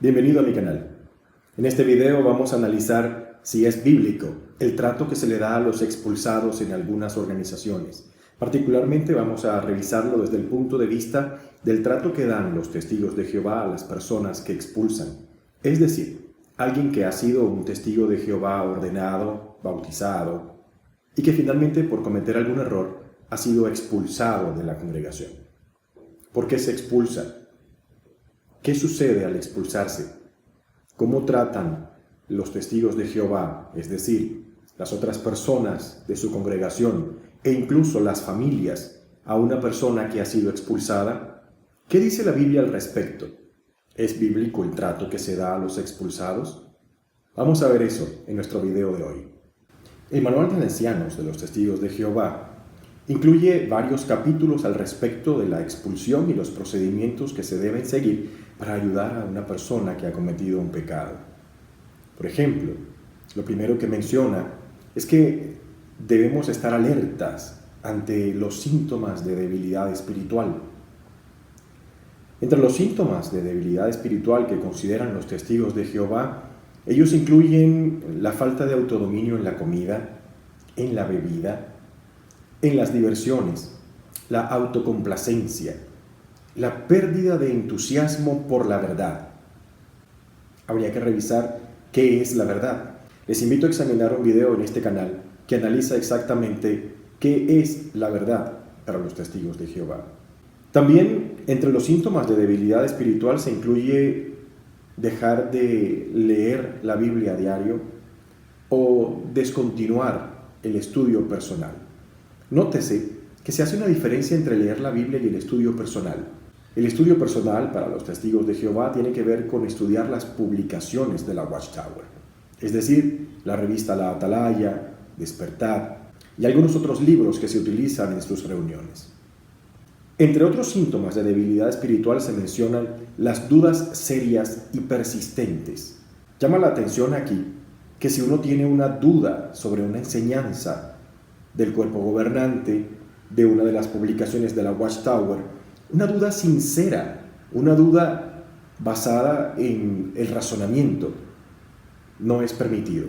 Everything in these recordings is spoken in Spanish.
Bienvenido a mi canal. En este video vamos a analizar si es bíblico el trato que se le da a los expulsados en algunas organizaciones. Particularmente vamos a revisarlo desde el punto de vista del trato que dan los testigos de Jehová a las personas que expulsan. Es decir, alguien que ha sido un testigo de Jehová ordenado, bautizado, y que finalmente por cometer algún error ha sido expulsado de la congregación. ¿Por qué se expulsa? ¿Qué sucede al expulsarse? ¿Cómo tratan los testigos de Jehová, es decir, las otras personas de su congregación e incluso las familias, a una persona que ha sido expulsada? ¿Qué dice la Biblia al respecto? ¿Es bíblico el trato que se da a los expulsados? Vamos a ver eso en nuestro video de hoy. El Manual de Ancianos de los Testigos de Jehová incluye varios capítulos al respecto de la expulsión y los procedimientos que se deben seguir para ayudar a una persona que ha cometido un pecado. Por ejemplo, lo primero que menciona es que debemos estar alertas ante los síntomas de debilidad espiritual. Entre los síntomas de debilidad espiritual que consideran los testigos de Jehová, ellos incluyen la falta de autodominio en la comida, en la bebida, en las diversiones, la autocomplacencia, la pérdida de entusiasmo por la verdad. Habría que revisar qué es la verdad. Les invito a examinar un video en este canal que analiza exactamente qué es la verdad para los testigos de Jehová. También entre los síntomas de debilidad espiritual se incluye dejar de leer la Biblia a diario o descontinuar el estudio personal. Nótese que se hace una diferencia entre leer la Biblia y el estudio personal. El estudio personal para los testigos de Jehová tiene que ver con estudiar las publicaciones de la Watchtower, es decir, la revista La Atalaya, Despertar y algunos otros libros que se utilizan en sus reuniones. Entre otros síntomas de debilidad espiritual se mencionan las dudas serias y persistentes. Llama la atención aquí que si uno tiene una duda sobre una enseñanza del cuerpo gobernante, de una de las publicaciones de la Watchtower, una duda sincera, una duda basada en el razonamiento, no es permitido.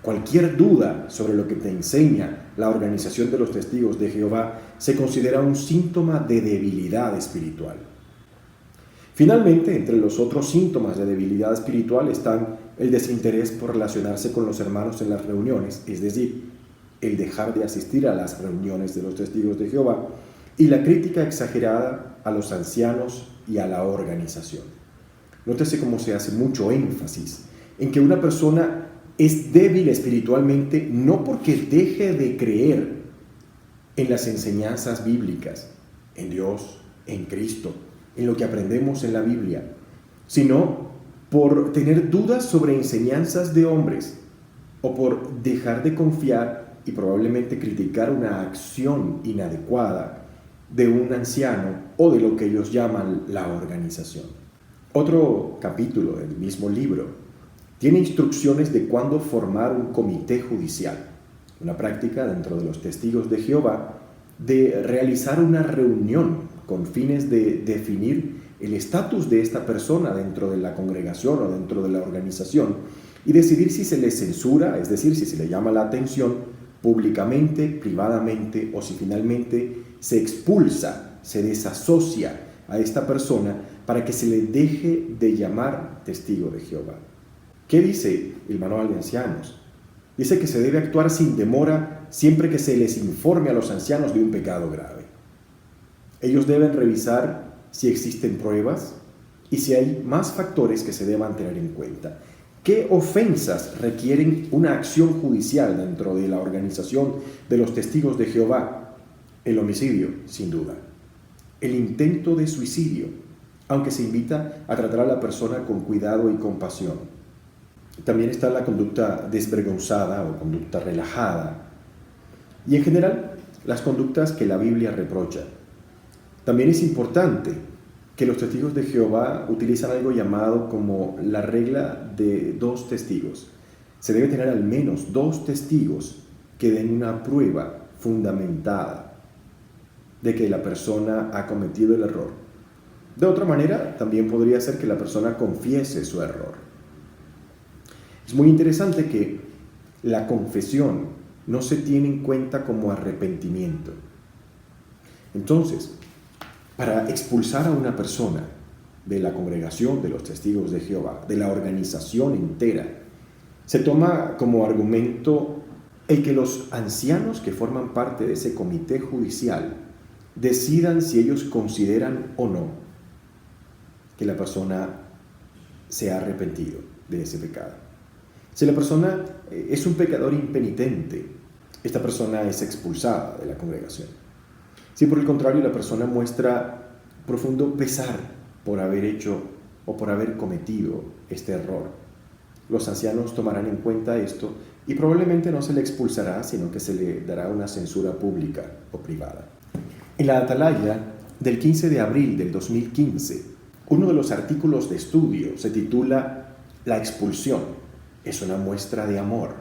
Cualquier duda sobre lo que te enseña la organización de los testigos de Jehová se considera un síntoma de debilidad espiritual. Finalmente, entre los otros síntomas de debilidad espiritual están el desinterés por relacionarse con los hermanos en las reuniones, es decir, el dejar de asistir a las reuniones de los testigos de Jehová, y la crítica exagerada a los ancianos y a la organización. Nótese cómo se hace mucho énfasis en que una persona es débil espiritualmente no porque deje de creer en las enseñanzas bíblicas, en Dios, en Cristo, en lo que aprendemos en la Biblia, sino por tener dudas sobre enseñanzas de hombres o por dejar de confiar y probablemente criticar una acción inadecuada de un anciano o de lo que ellos llaman la organización. Otro capítulo del mismo libro tiene instrucciones de cuándo formar un comité judicial, una práctica dentro de los testigos de Jehová de realizar una reunión con fines de definir el estatus de esta persona dentro de la congregación o dentro de la organización y decidir si se le censura, es decir, si se le llama la atención públicamente, privadamente o si finalmente se expulsa, se desasocia a esta persona para que se le deje de llamar testigo de Jehová. ¿Qué dice el Manual de Ancianos? Dice que se debe actuar sin demora siempre que se les informe a los ancianos de un pecado grave. Ellos deben revisar si existen pruebas y si hay más factores que se deban tener en cuenta. ¿Qué ofensas requieren una acción judicial dentro de la organización de los testigos de Jehová? El homicidio, sin duda. El intento de suicidio, aunque se invita a tratar a la persona con cuidado y compasión. También está la conducta desvergonzada o conducta relajada. Y en general, las conductas que la Biblia reprocha. También es importante que los testigos de Jehová utilizan algo llamado como la regla de 2 testigos. Se debe tener al menos 2 testigos que den una prueba fundamentada de que la persona ha cometido el error, De otra manera, también podría ser que la persona confiese su error. Es muy interesante que la confesión no se tiene en cuenta como arrepentimiento. Entonces, para expulsar a una persona de la congregación de los testigos de Jehová, de la organización entera, se toma como argumento el que los ancianos que forman parte de ese comité judicial decidan si ellos consideran o no que la persona se ha arrepentido de ese pecado. Si la persona es un pecador impenitente, esta persona es expulsada de la congregación. Si por el contrario la persona muestra profundo pesar por haber hecho o por haber cometido este error, los ancianos tomarán en cuenta esto y probablemente no se le expulsará, sino que se le dará una censura pública o privada. En la Atalaya del 15 de abril del 2015, uno de los artículos de estudio se titula La expulsión es una muestra de amor.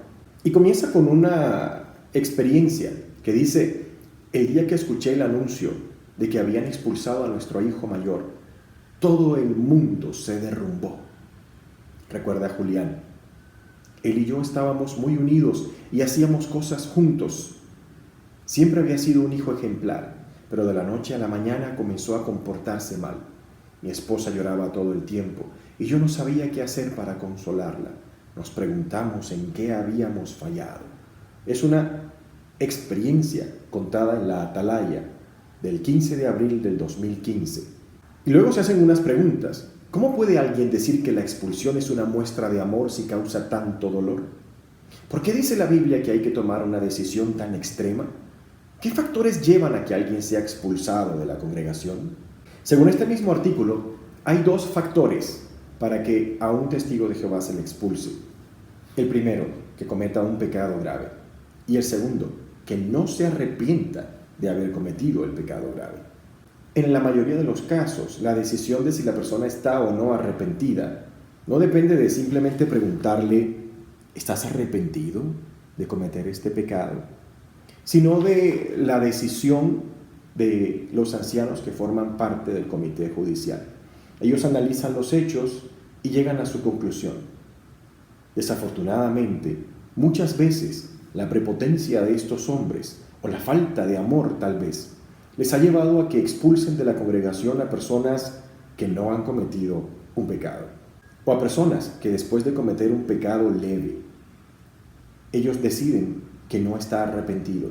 Y comienza con una experiencia que dice: el día que escuché el anuncio de que habían expulsado a nuestro hijo mayor, todo el mundo se derrumbó. Recuerda Julián, él y yo estábamos muy unidos y hacíamos cosas juntos. Siempre había sido un hijo ejemplar, pero de la noche a la mañana comenzó a comportarse mal. Mi esposa lloraba todo el tiempo y yo no sabía qué hacer para consolarla. Nos preguntamos en qué habíamos fallado. Es una experiencia contada en la Atalaya del 15 de abril del 2015. Y luego se hacen unas preguntas. ¿Cómo puede alguien decir que la expulsión es una muestra de amor si causa tanto dolor? ¿Por qué dice la Biblia que hay que tomar una decisión tan extrema? ¿Qué factores llevan a que alguien sea expulsado de la congregación? Según este mismo artículo, hay dos factores para que a un testigo de Jehová se le expulse. El primero, que cometa un pecado grave. Y el segundo, que no se arrepienta de haber cometido el pecado grave. En la mayoría de los casos, la decisión de si la persona está o no arrepentida no depende de simplemente preguntarle: ¿estás arrepentido de cometer este pecado?, sino de la decisión de los ancianos que forman parte del comité judicial. Ellos analizan los hechos y llegan a su conclusión. Desafortunadamente, muchas veces la prepotencia de estos hombres, o la falta de amor tal vez, les ha llevado a que expulsen de la congregación a personas que no han cometido un pecado, o a personas que después de cometer un pecado leve, ellos deciden que no está arrepentido.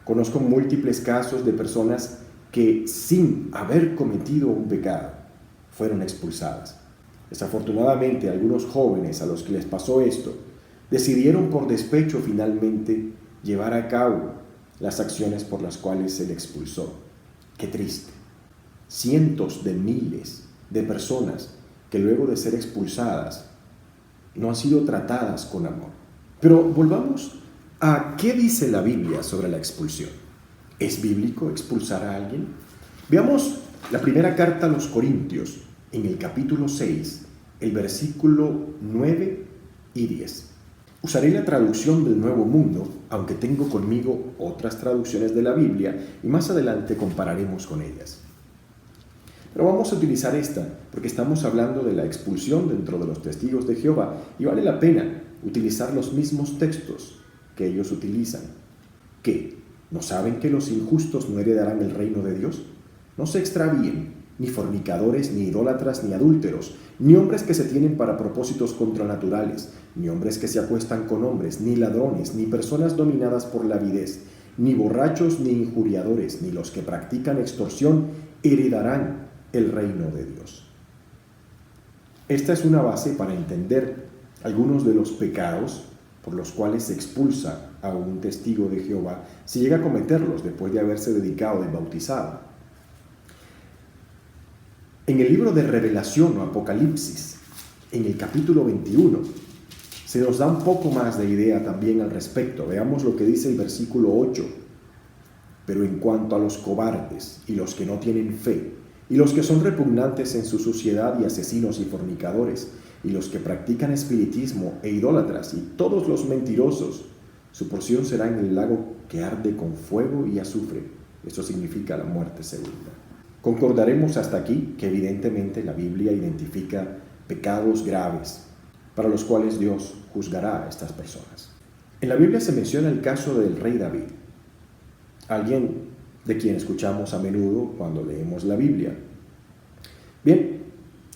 Conozco múltiples casos de personas que sin haber cometido un pecado fueron expulsadas. Desafortunadamente, algunos jóvenes a los que les pasó esto decidieron por despecho finalmente llevar a cabo las acciones por las cuales se le expulsó. ¡Qué triste! Cientos de miles de personas que luego de ser expulsadas no han sido tratadas con amor. Pero volvamos a qué dice la Biblia sobre la expulsión. ¿Es bíblico expulsar a alguien? Veamos la primera carta a los Corintios, en el capítulo 6, el versículo 9 y 10. Usaré la traducción del Nuevo Mundo, aunque tengo conmigo otras traducciones de la Biblia y más adelante compararemos con ellas. Pero vamos a utilizar esta porque estamos hablando de la expulsión dentro de los testigos de Jehová y vale la pena utilizar los mismos textos que ellos utilizan. ¿Qué? ¿No saben que los injustos no heredarán el reino de Dios? No se extravíen, ni fornicadores, ni idólatras, ni adúlteros, ni hombres que se tienen para propósitos contranaturales, ni hombres que se acuestan con hombres, ni ladrones, ni personas dominadas por la avidez, ni borrachos, ni injuriadores, ni los que practican extorsión heredarán el reino de Dios. Esta es una base para entender algunos de los pecados por los cuales se expulsa a un testigo de Jehová si llega a cometerlos después de haberse dedicado y bautizado. En el libro de Revelación o Apocalipsis, en el capítulo 21, se nos da un poco más de idea también al respecto. Veamos lo que dice el versículo 8. Pero en cuanto a los cobardes y los que no tienen fe, y los que son repugnantes en su suciedad y asesinos y fornicadores, y los que practican espiritismo e idólatras, y todos los mentirosos, su porción será en el lago que arde con fuego y azufre. Esto significa la muerte segunda. Concordaremos hasta aquí que evidentemente la Biblia identifica pecados graves para los cuales Dios juzgará a estas personas. En la Biblia se menciona el caso del rey David, alguien de quien escuchamos a menudo cuando leemos la Biblia. Bien,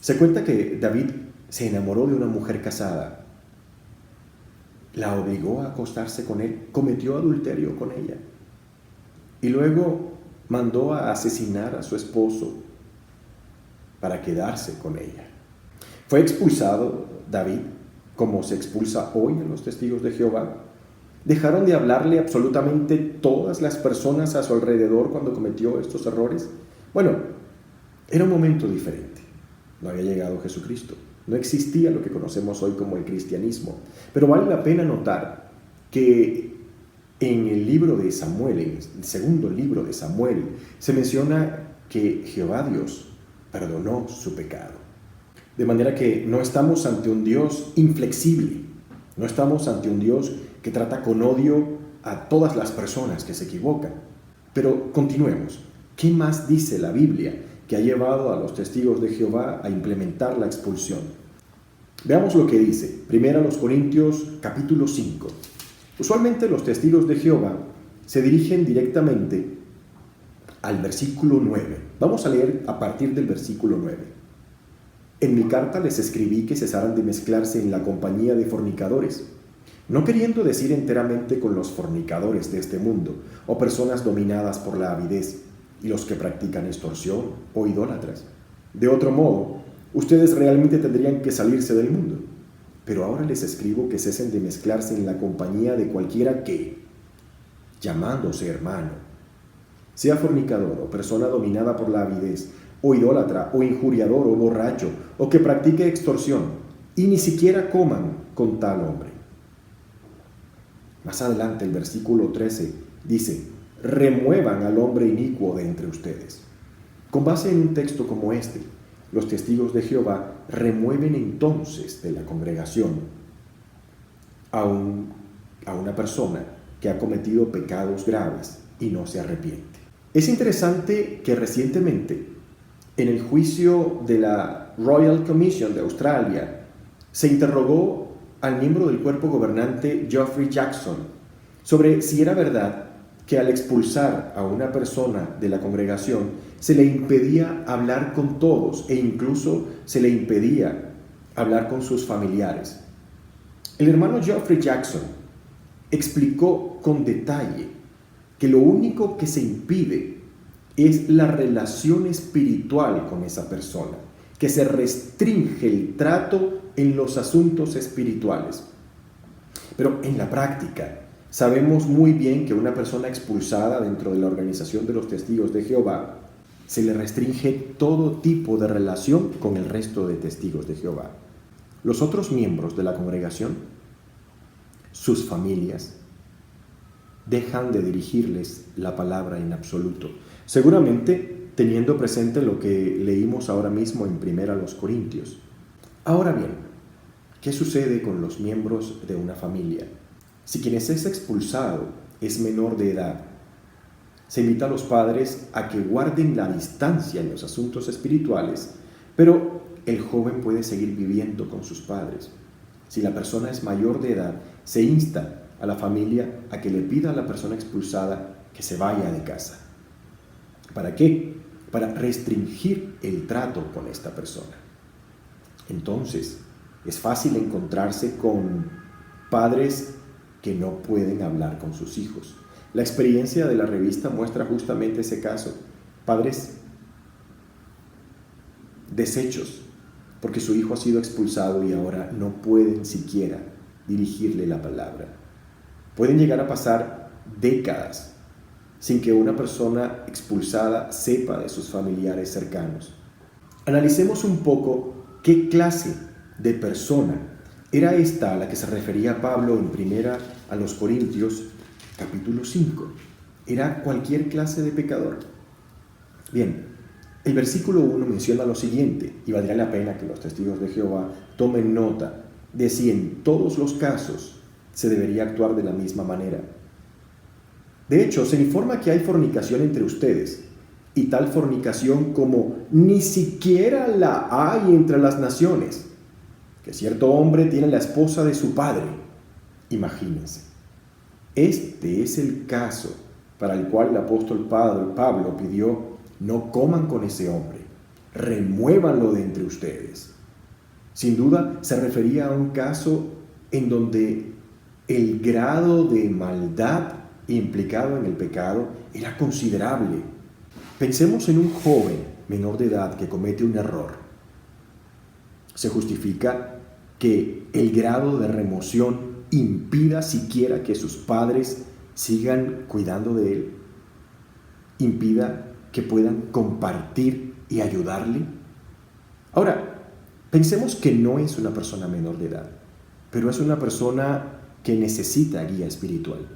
se cuenta que David se enamoró de una mujer casada, la obligó a acostarse con él, cometió adulterio con ella y luego mandó a asesinar a su esposo para quedarse con ella. Fue expulsado David, como se expulsa hoy a los testigos de Jehová. ¿Dejaron de hablarle absolutamente todas las personas a su alrededor cuando cometió estos errores? Bueno, era un momento diferente. No había llegado Jesucristo. No existía lo que conocemos hoy como el cristianismo. Pero vale la pena notar que en el libro de Samuel, en el segundo libro de Samuel, se menciona que Jehová Dios perdonó su pecado. De manera que no estamos ante un Dios inflexible, no estamos ante un Dios que trata con odio a todas las personas que se equivocan. Pero continuemos. ¿Qué más dice la Biblia que ha llevado a los testigos de Jehová a implementar la expulsión? Veamos lo que dice. 1 Corintios capítulo 5. Usualmente los testigos de Jehová se dirigen directamente al versículo 9. Vamos a leer a partir del versículo 9. En mi carta les escribí que cesaran de mezclarse en la compañía de fornicadores, no queriendo decir enteramente con los fornicadores de este mundo, o personas dominadas por la avidez, y los que practican extorsión o idólatras. De otro modo, ustedes realmente tendrían que salirse del mundo. Pero ahora les escribo que cesen de mezclarse en la compañía de cualquiera que, llamándose hermano, sea fornicador o persona dominada por la avidez, o idólatra, o injuriador, o borracho, o que practique extorsión, y ni siquiera coman con tal hombre. Más adelante, el versículo 13 dice: remuevan al hombre inicuo de entre ustedes. Con base en un texto como este, los testigos de Jehová remueven entonces de la congregación a una persona que ha cometido pecados graves y no se arrepiente. Es interesante que recientemente, en el juicio de la Royal Commission de Australia, se interrogó al miembro del cuerpo gobernante Geoffrey Jackson sobre si era verdad que al expulsar a una persona de la congregación se le impedía hablar con todos e incluso se le impedía hablar con sus familiares. El hermano Geoffrey Jackson explicó con detalle que lo único que se impide es la relación espiritual con esa persona, que se restringe el trato en los asuntos espirituales. Pero en la práctica, sabemos muy bien que una persona expulsada dentro de la organización de los testigos de Jehová se le restringe todo tipo de relación con el resto de testigos de Jehová. Los otros miembros de la congregación, sus familias, dejan de dirigirles la palabra en absoluto. Seguramente teniendo presente lo que leímos ahora mismo en 1 Corintios. Ahora bien, ¿qué sucede con los miembros de una familia? Si quien es expulsado es menor de edad, se invita a los padres a que guarden la distancia en los asuntos espirituales, pero el joven puede seguir viviendo con sus padres. Si la persona es mayor de edad, se insta a la familia a que le pida a la persona expulsada que se vaya de casa. ¿Para qué? Para restringir el trato con esta persona. Entonces, es fácil encontrarse con padres que no pueden hablar con sus hijos. La experiencia de la revista muestra justamente ese caso. Padres deshechos porque su hijo ha sido expulsado y ahora no pueden siquiera dirigirle la palabra. Pueden llegar a pasar décadas sin que una persona expulsada sepa de sus familiares cercanos. Analicemos un poco qué clase de persona era esta a la que se refería Pablo en 1 Corintios capítulo 5. Era cualquier clase de pecador. Bien, el versículo 1 menciona lo siguiente, y valdría la pena que los testigos de Jehová tomen nota de si en todos los casos se debería actuar de la misma manera. De hecho, se informa que hay fornicación entre ustedes, y tal fornicación como ni siquiera la hay entre las naciones, que cierto hombre tiene la esposa de su padre. Imagínense. Este es el caso para el cual el apóstol Pablo pidió: no coman con ese hombre, remuévanlo de entre ustedes. Sin duda se refería a un caso en donde el grado de maldad implicado en el pecado era considerable. Pensemos en un joven menor de edad que comete un error. Se justifica que el grado de remoción impida siquiera que sus padres sigan cuidando de él, impida que puedan compartir y ayudarle. Ahora, pensemos que no es una persona menor de edad, pero es una persona que necesita guía espiritual.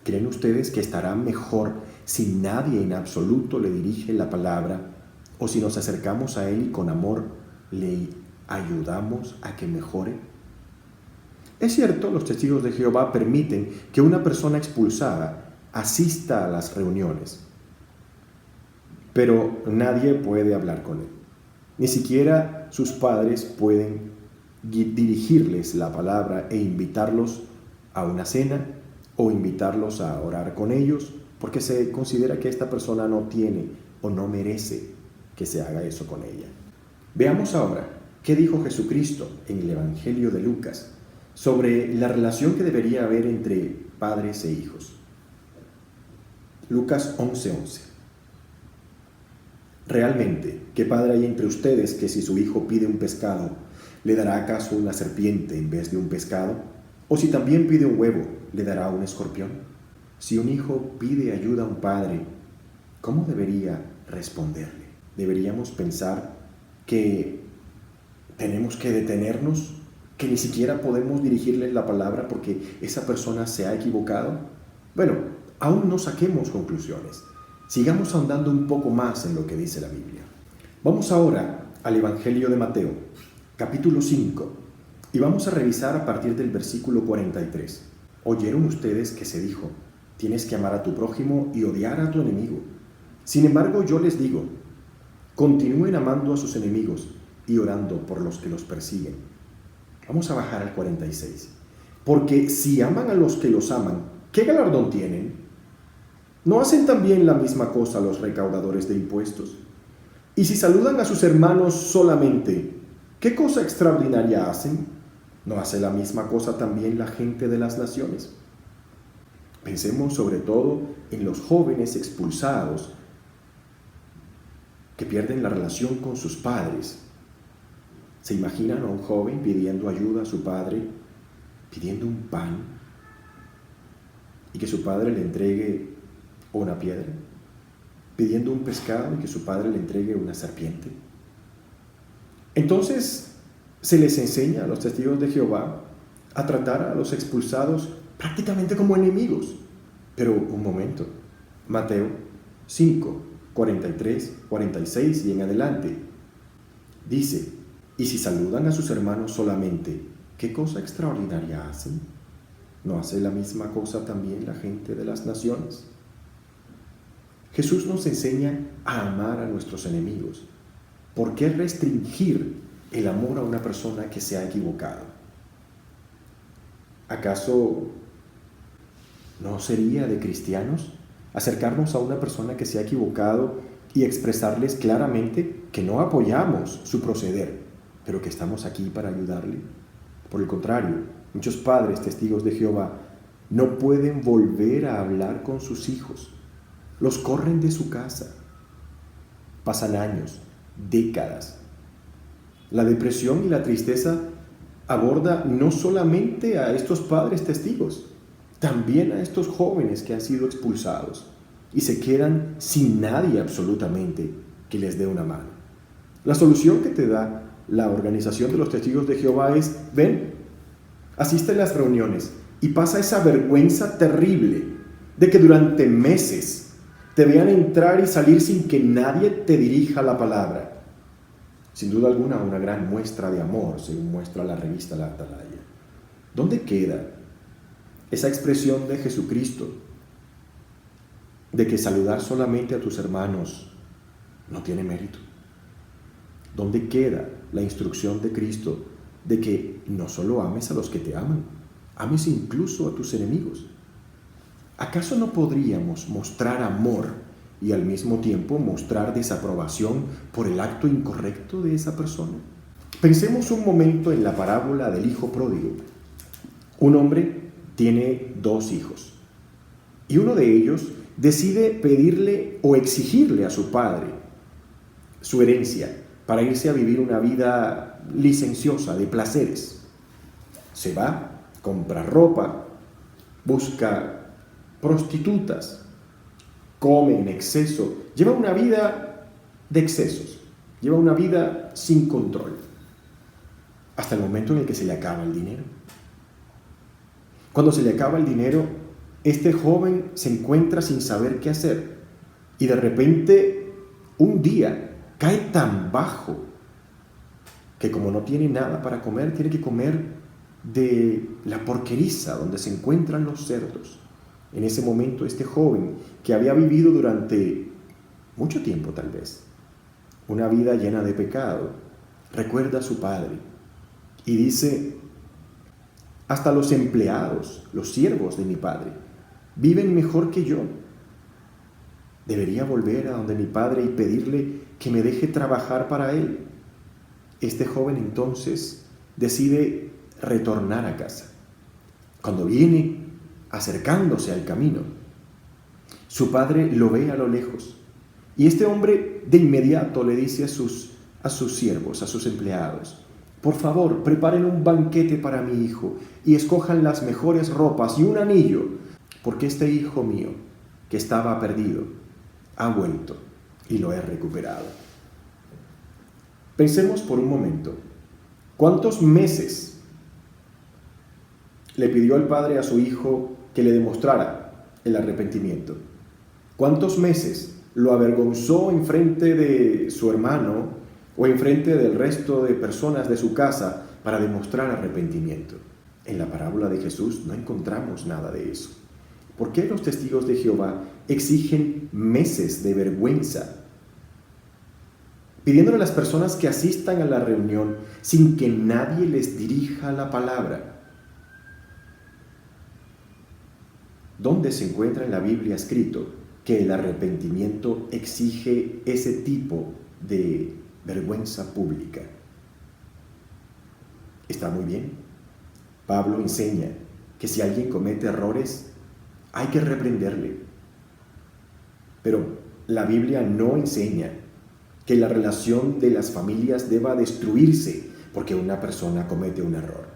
¿Creen ustedes que estará mejor si nadie en absoluto le dirige la palabra, o si nos acercamos a él y con amor le ayudamos a que mejore? Es cierto, los testigos de Jehová permiten que una persona expulsada asista a las reuniones, pero nadie puede hablar con él. Ni siquiera sus padres pueden dirigirles la palabra e invitarlos a una cena o invitarlos a orar con ellos, porque se considera que esta persona no tiene o no merece que se haga eso con ella. Veamos ahora qué dijo Jesucristo en el Evangelio de Lucas sobre la relación que debería haber entre padres e hijos. Lucas 11:11. ¿Realmente qué padre hay entre ustedes que si su hijo pide un pescado, le dará acaso una serpiente en vez de un pescado? ¿O si también pide un huevo, le dará un escorpión? Si un hijo pide ayuda a un padre, ¿cómo debería responderle? ¿Deberíamos pensar que tenemos que detenernos, que ni siquiera podemos dirigirle la palabra porque esa persona se ha equivocado? Bueno, aún no saquemos conclusiones. Sigamos ahondando un poco más en lo que dice la Biblia. Vamos ahora al Evangelio de Mateo, capítulo 5, y vamos a revisar a partir del versículo 43. ¿Oyeron ustedes que se dijo: tienes que amar a tu prójimo y odiar a tu enemigo? Sin embargo, yo les digo, continúen amando a sus enemigos y orando por los que los persiguen. Vamos a bajar al 46. Porque si aman a los que los aman, ¿qué galardón tienen? ¿No hacen también la misma cosa los recaudadores de impuestos? Y si saludan a sus hermanos solamente, ¿qué cosa extraordinaria hacen? ¿No hace la misma cosa también la gente de las naciones? Pensemos sobre todo en los jóvenes expulsados que pierden la relación con sus padres. ¿Se imaginan a un joven pidiendo ayuda a su padre, pidiendo un pan, y que su padre le entregue una piedra? ¿Pidiendo un pescado y que su padre le entregue una serpiente? Entonces se les enseña a los testigos de Jehová a tratar a los expulsados prácticamente como enemigos. Pero un momento, Mateo 5, 43, 46 y en adelante, dice: y si saludan a sus hermanos solamente, ¿qué cosa extraordinaria hacen? ¿No hace la misma cosa también la gente de las naciones? Jesús nos enseña a amar a nuestros enemigos. ¿Por qué restringir el amor a una persona que se ha equivocado? ¿Acaso no sería de cristianos acercarnos a una persona que se ha equivocado y expresarles claramente que no apoyamos su proceder, pero que estamos aquí para ayudarle? Por el contrario, muchos padres testigos de Jehová no pueden volver a hablar con sus hijos. Los corren de su casa. Pasan años, décadas. La depresión y la tristeza aborda no solamente a estos padres testigos, también a estos jóvenes que han sido expulsados y se quedan sin nadie absolutamente que les dé una mano. La solución que te da la organización de los testigos de Jehová es: ven, asiste a las reuniones y pasa esa vergüenza terrible de que durante meses te vean entrar y salir sin que nadie te dirija la palabra. Sin duda alguna, una gran muestra de amor, según muestra la revista La Atalaya. ¿Dónde queda esa expresión de Jesucristo de que saludar solamente a tus hermanos no tiene mérito. ¿Dónde queda la instrucción de Cristo de que no solo ames a los que te aman, ames incluso a tus enemigos? ¿Acaso no podríamos mostrar amor y al mismo tiempo mostrar desaprobación por el acto incorrecto de esa persona? Pensemos un momento en la parábola del hijo pródigo. Un hombre tiene 2 hijos y uno de ellos decide pedirle o exigirle a su padre su herencia para irse a vivir una vida licenciosa, de placeres. Se va, compra ropa, busca prostitutas, come en exceso, lleva una vida de excesos, lleva una vida sin control, hasta el momento en el que se le acaba el dinero. Cuando se le acaba el dinero, este joven se encuentra sin saber qué hacer y de repente un día cae tan bajo que como no tiene nada para comer, tiene que comer de la porqueriza donde se encuentran los cerdos. En ese momento este joven, que había vivido durante mucho tiempo tal vez, una vida llena de pecado, recuerda a su padre y dice: hasta los empleados, los siervos de mi padre, viven mejor que yo. Debería volver a donde mi padre y pedirle que me deje trabajar para él. Este joven entonces decide retornar a casa. Cuando viene acercándose al camino, su padre lo ve a lo lejos y este hombre de inmediato le dice a sus siervos, a sus empleados: por favor, preparen un banquete para mi hijo y escojan las mejores ropas y un anillo, porque este hijo mío, que estaba perdido, ha vuelto y lo he recuperado. Pensemos por un momento, ¿cuántos meses le pidió el padre a su hijo que le demostrara el arrepentimiento? ¿Cuántos meses lo avergonzó enfrente de su hermano o enfrente del resto de personas de su casa para demostrar arrepentimiento? En la parábola de Jesús no encontramos nada de eso. ¿Por qué los testigos de Jehová exigen meses de vergüenza, pidiéndole a las personas que asistan a la reunión sin que nadie les dirija la palabra? ¿Dónde se encuentra en la Biblia escrito que el arrepentimiento exige ese tipo de vergüenza pública? Está muy bien. Pablo enseña que si alguien comete errores, hay que reprenderle. Pero la Biblia no enseña que la relación de las familias deba destruirse porque una persona comete un error.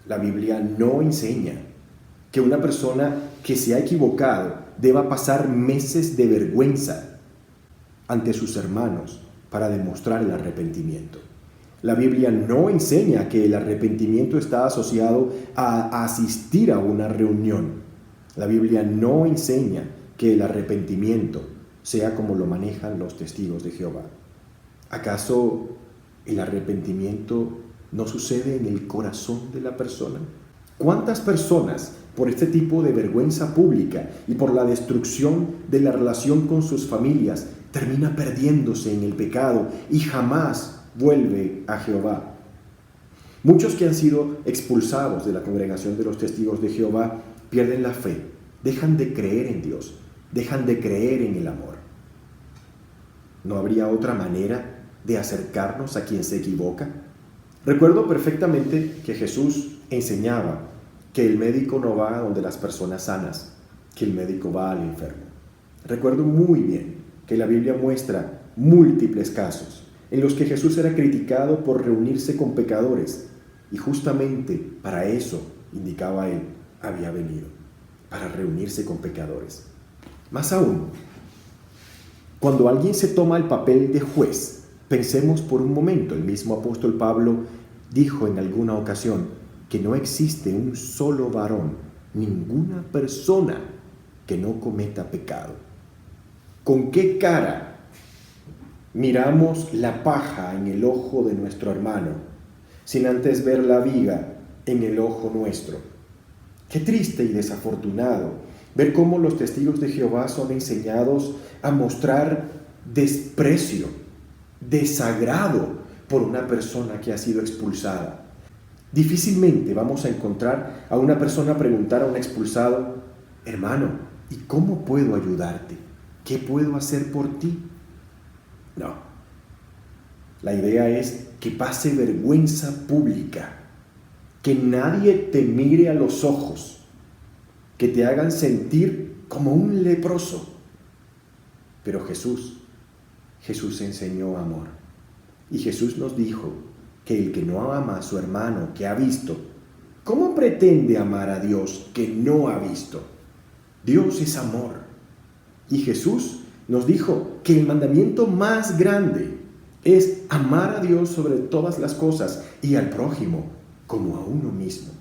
La Biblia no enseña que una persona que se ha equivocado deba pasar meses de vergüenza ante sus hermanos para demostrar el arrepentimiento. La Biblia no enseña que el arrepentimiento está asociado a asistir a una reunión. La Biblia no enseña que el arrepentimiento sea como lo manejan los testigos de Jehová. ¿Acaso el arrepentimiento no sucede en el corazón de la persona? ¿Cuántas personas, por este tipo de vergüenza pública y por la destrucción de la relación con sus familias, termina perdiéndose en el pecado y jamás vuelve a Jehová? Muchos que han sido expulsados de la congregación de los testigos de Jehová pierden la fe, dejan de creer en Dios, dejan de creer en el amor. ¿No habría otra manera de acercarnos a quien se equivoca? Recuerdo perfectamente que Jesús enseñaba que el médico no va a donde las personas sanas, que el médico va al enfermo. Recuerdo muy bien que la Biblia muestra múltiples casos en los que Jesús era criticado por reunirse con pecadores y justamente para eso, indicaba él, había venido, para reunirse con pecadores. Más aún, cuando alguien se toma el papel de juez, pensemos por un momento, el mismo apóstol Pablo dijo en alguna ocasión que no existe un solo varón, ninguna persona que no cometa pecado. ¿Con qué cara miramos la paja en el ojo de nuestro hermano, sin antes ver la viga en el ojo nuestro? Qué triste y desafortunado ver cómo los testigos de Jehová son enseñados a mostrar desprecio, desagrado por una persona que ha sido expulsada. Difícilmente vamos a encontrar a una persona preguntar a un expulsado: hermano, ¿y cómo puedo ayudarte? ¿Qué puedo hacer por ti? No. La idea es que pase vergüenza pública, que nadie te mire a los ojos, que te hagan sentir como un leproso. Pero Jesús enseñó amor. Y Jesús nos dijo que el que no ama a su hermano que ha visto, ¿cómo pretende amar a Dios que no ha visto? Dios es amor. Y Jesús nos dijo que el mandamiento más grande es amar a Dios sobre todas las cosas y al prójimo como a uno mismo.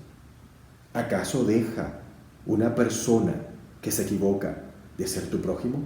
¿Acaso deja una persona que se equivoca de ser tu prójimo?